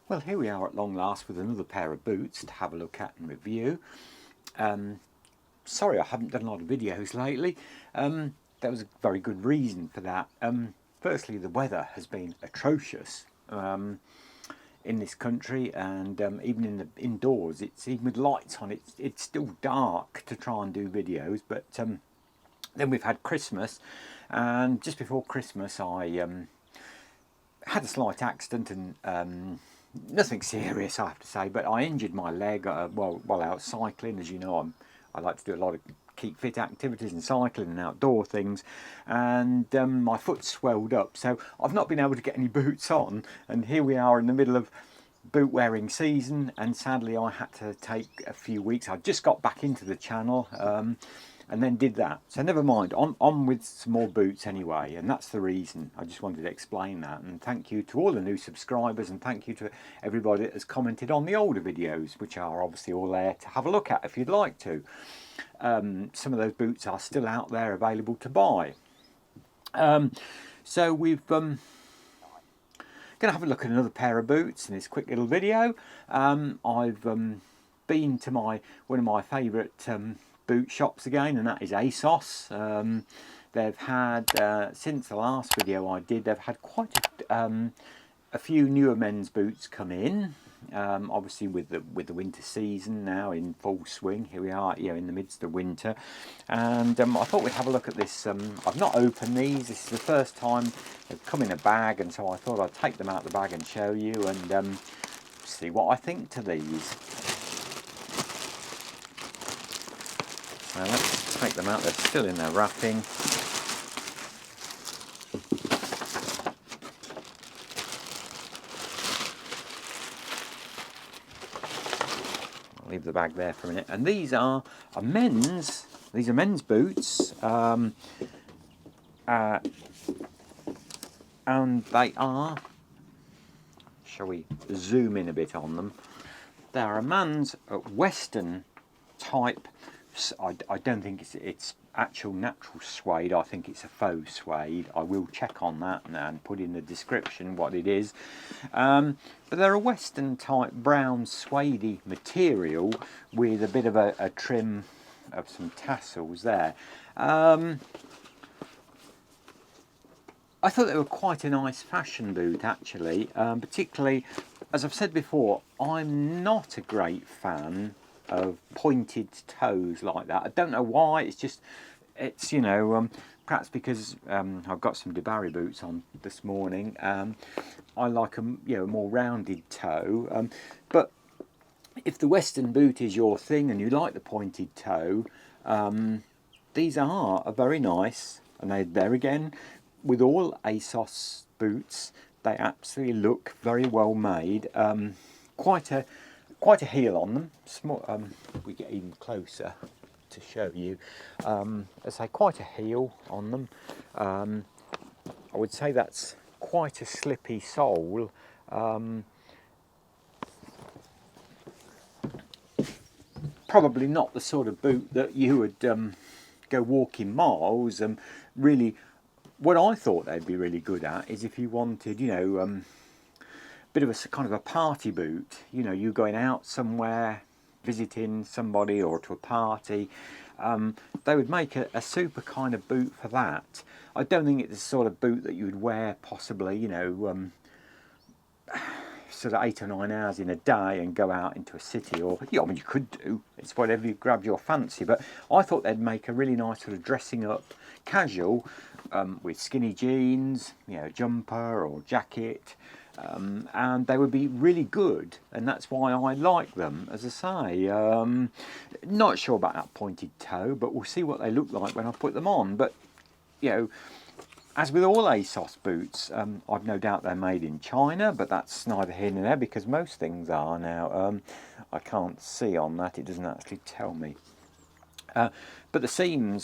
Well, here we are at long last with another pair of boots to have a look at and review. Sorry I haven't done a lot of videos lately. There was a very good reason for that. Firstly, the weather has been atrocious in this country, and even in the indoors, it's even with lights on, it's still dark to try and do videos. But then we've had Christmas, and just before Christmas I had a slight accident, and nothing serious, I have to say, but I injured my leg while out cycling. As you know, I like to do a lot of keep fit activities and cycling and outdoor things, and my foot swelled up, so I've not been able to get any boots on, and here we are in the middle of boot wearing season, and sadly I had to take a few weeks. I just got back into the channel and then did that, so never mind, on with some more boots anyway, and that's the reason. I just wanted to explain that, and thank you to all the new subscribers, and thank you to everybody that has commented on the older videos, which are obviously all there to have a look at if you'd like to. Some of those boots are still out there available to buy. So we've going to have a look at another pair of boots in this quick little video. I've been to one of my favourite boot shops again, and that is Asos. They've had since the last video I did, they've had quite a few newer men's boots come in. Obviously with the winter season now in full swing, here we are, you know, in the midst of winter, and I thought we'd have a look at this. I've not opened these. This is the first time they've come in a bag, and so I thought I'd take them out of the bag and show you, and see what I think to these. Now let's take them out. They're still in their wrapping. I'll leave the bag there for a minute. And these are men's boots, and they are, shall we zoom in a bit on them? They are a man's Western type. I don't think it's actual natural suede. I think it's a faux suede. I will check on that and put in the description what it is. But they're a Western type brown suede material with a bit of a trim of some tassels there. I thought they were quite a nice fashion boot actually, particularly, as I've said before, I'm not a great fan of pointed toes like that. I don't know why. It's you know, perhaps because I've got some DeBarry boots on this morning. I like a more rounded toe. But if the Western boot is your thing and you like the pointed toe, these are very nice. And there again, with all Asos boots, they absolutely look very well made. Quite a heel on them. Small. We get even closer to show you. I say quite a heel on them. I would say that's quite a slippy sole. Probably not the sort of boot that you would go walking miles. Really, what I thought they'd be really good at is if you wanted, you know, bit of a kind of a party boot. You know, you're going out somewhere, visiting somebody or to a party. They would make a super kind of boot for that. I don't think it's the sort of boot that you would wear possibly, you know, sort of 8 or 9 hours in a day and go out into a city, or yeah, I mean you could do. It's whatever you grab your fancy. But I thought they'd make a really nice sort of dressing up, casual, with skinny jeans, you know, jumper or jacket. And they would be really good, and that's why I like them. As I say, not sure about that pointed toe, but we'll see what they look like when I put them on. But you know, as with all Asos boots, I've no doubt they're made in China, but that's neither here nor there because most things are now. I can't see on that; it doesn't actually tell me. But the seam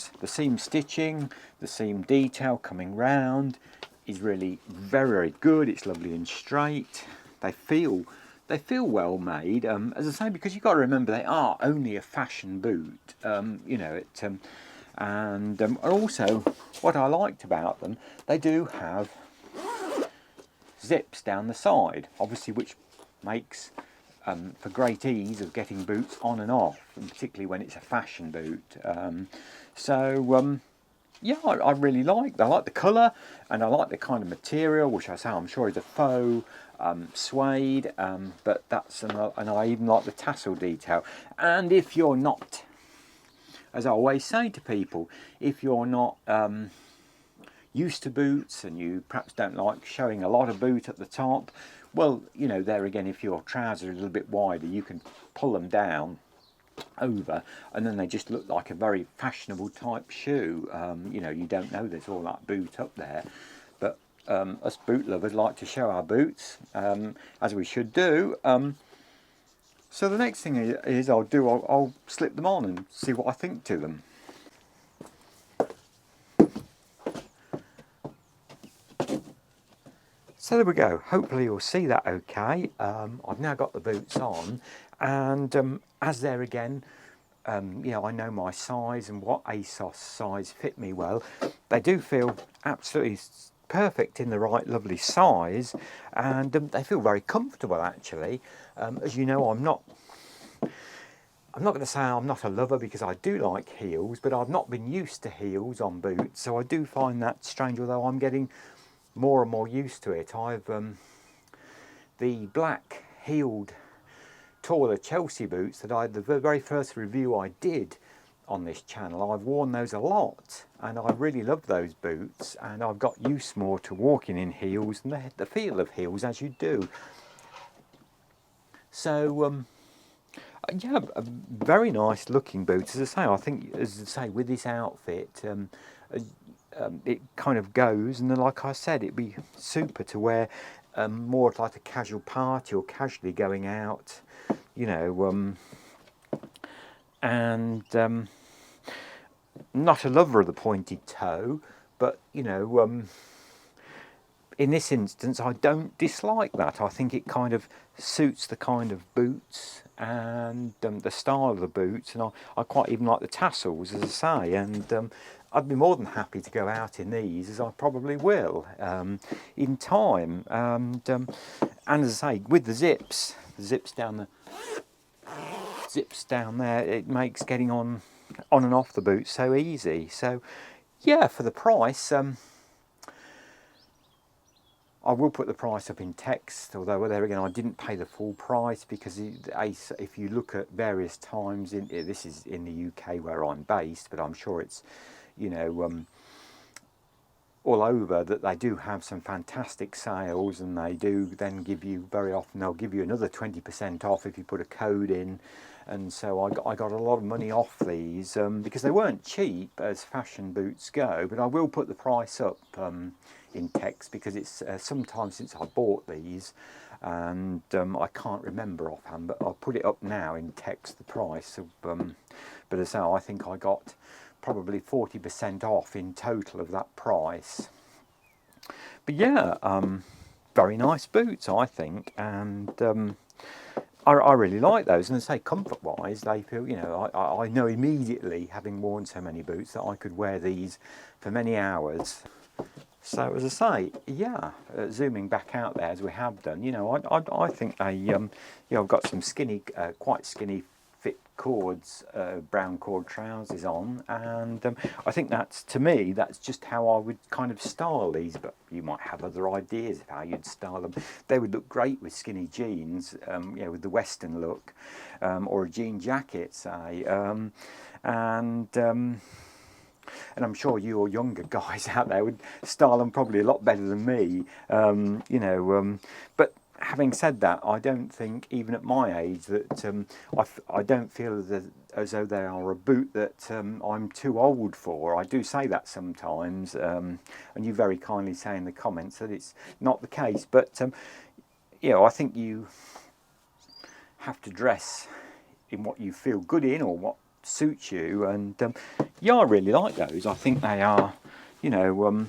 stitching, the seam detail coming round is really very, very good. It's lovely and straight. They feel well made. As I say, because you've got to remember they are only a fashion boot. You know, and also what I liked about them, they do have zips down the side, obviously, which makes for great ease of getting boots on and off, and particularly when it's a fashion boot. Yeah, I really like them. I like the colour, and I like the kind of material, which I say I'm sure is a faux suede, but that's and I even like the tassel detail. And if you're not, as I always say to people, if you're not used to boots and you perhaps don't like showing a lot of boot at the top, well, you know, there again, if your trousers are a little bit wider, you can pull them down over, and then they just look like a very fashionable type shoe. You know, you don't know there's all that boot up there, but us boot lovers like to show our boots, as we should do. So the next thing is I'll slip them on and see what I think to them. So there we go. Hopefully you'll see that okay. I've now got the boots on, and as there again, you know, I know my size and what Asos size fit me well. They do feel absolutely perfect in the right lovely size, and they feel very comfortable actually. As you know, I'm not going to say I'm not a lover, because I do like heels, but I've not been used to heels on boots, so I do find that strange, although I'm getting more and more used to it. I've the black heeled taller Chelsea boots that the very first review I did on this channel, I've worn those a lot, and I really love those boots, and I've got used more to walking in heels and the feel of heels, as you do. So yeah, a very nice looking boots. As I say, I think, as I say, with this outfit, it kind of goes, and then, like I said, it'd be super to wear more like a casual party or casually going out, you know, and not a lover of the pointed toe, but you know, in this instance I don't dislike that. I think it kind of suits the kind of boots and the style of the boots, and I quite even like the tassels, as I say, and I'd be more than happy to go out in these, as I probably will in time. And as I say, with the zips down there, it makes getting on and off the boots so easy. So yeah, for the price, I will put the price up in text, although there again I didn't pay the full price, because if you look at various times, this is in the UK where I'm based, but I'm sure it's, you know, all over, that they do have some fantastic sales, and they do then give you, very often they'll give you another 20% off if you put a code in. And so I got a lot of money off these, because they weren't cheap as fashion boots go, but I will put the price up in text, because it's some time since I bought these, and I can't remember offhand, but I'll put it up now in text, the price of, but as I think I got probably 40% off in total of that price. But yeah, very nice boots, I think, and I really like those. And to say, comfort wise, they feel, you know, I know immediately, having worn so many boots, that I could wear these for many hours. So as I say, yeah, zooming back out there as we have done, you know, I think they, you know, I've got some skinny, quite skinny fit cords, brown cord trousers on, and I think that's, to me, that's just how I would kind of style these, but you might have other ideas of how you'd style them. They would look great with skinny jeans, you know, with the Western look, or a jean jacket, say, and I'm sure you or younger guys out there would style them probably a lot better than me, you know, but having said that, I don't think, even at my age, that I don't feel as though they are a boot that I'm too old for. I do say that sometimes, and you very kindly say in the comments that it's not the case, but you know, I think you have to dress in what you feel good in, or what suits you, and yeah, I really like those. I think they are, you know,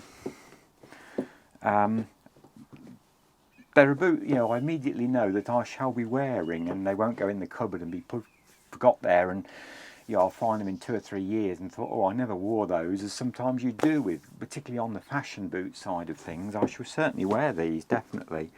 they're a boot, you know, I immediately know that I shall be wearing, and they won't go in the cupboard and be forgot there, and you know, I'll find them in 2 or 3 years and thought, oh, I never wore those, as sometimes you do with, particularly on the fashion boot side of things. I shall certainly wear these, definitely.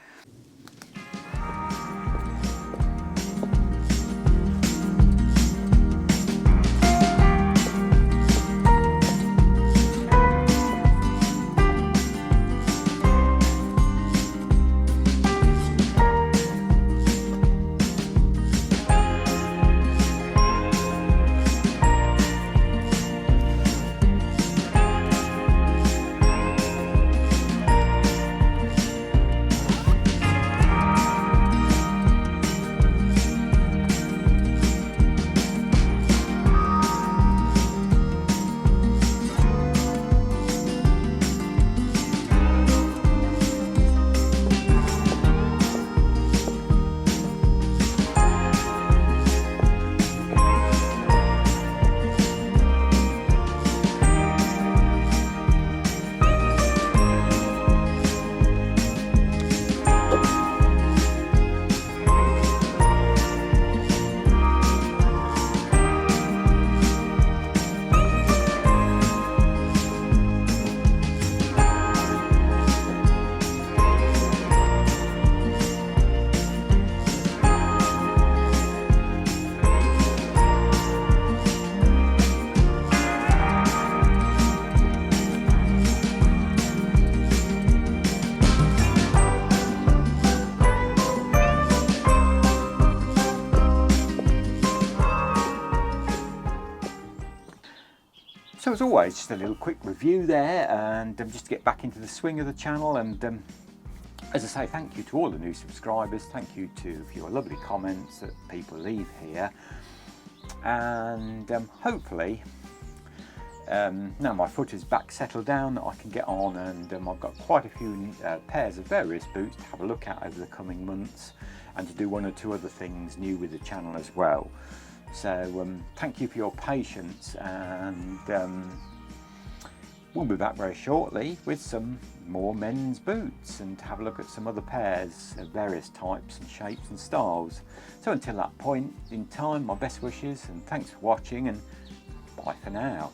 as always, just a little quick review there, and just to get back into the swing of the channel. And as I say, thank you to all the new subscribers. Thank you for your lovely comments that people leave here. And hopefully, now my foot is back settled down, that I can get on, and I've got quite a few pairs of various boots to have a look at over the coming months, and to do one or two other things new with the channel as well. So thank you for your patience, and we'll be back very shortly with some more men's boots, and to have a look at some other pairs of various types and shapes and styles. So until that point in time, my best wishes, and thanks for watching, and bye for now.